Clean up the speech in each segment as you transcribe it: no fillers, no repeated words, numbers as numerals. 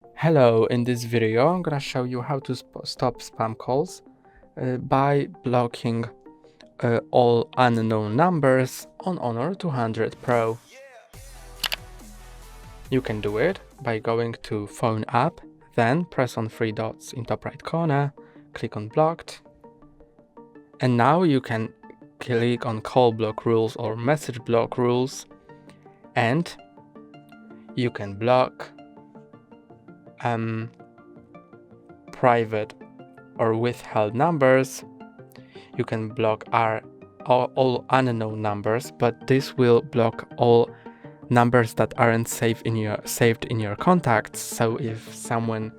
Hello, in this video I'm gonna show you how to stop spam calls by blocking all unknown numbers on Honor 200 Pro. You can do it by going to Phone app, then press on three dots in top right corner, click on Blocked, and now you can click on Call Block Rules or Message Block Rules, and you can block private or withheld numbers. You can block all unknown numbers, but this will block all numbers that aren't saved in your contacts. So if someone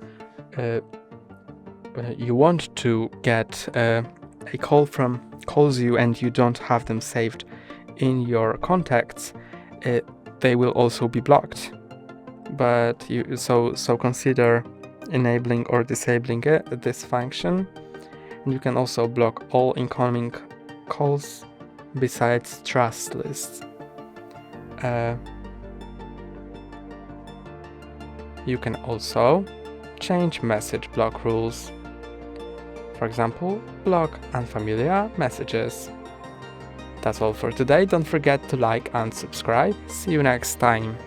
you want to get a call from calls you and you don't have them saved in your contacts, they will also be blocked. But so consider enabling or disabling this function. And you can also block all incoming calls besides trust lists. You can also change message block rules. For example, block unfamiliar messages. That's all for today. Don't forget to like and subscribe. See you next time.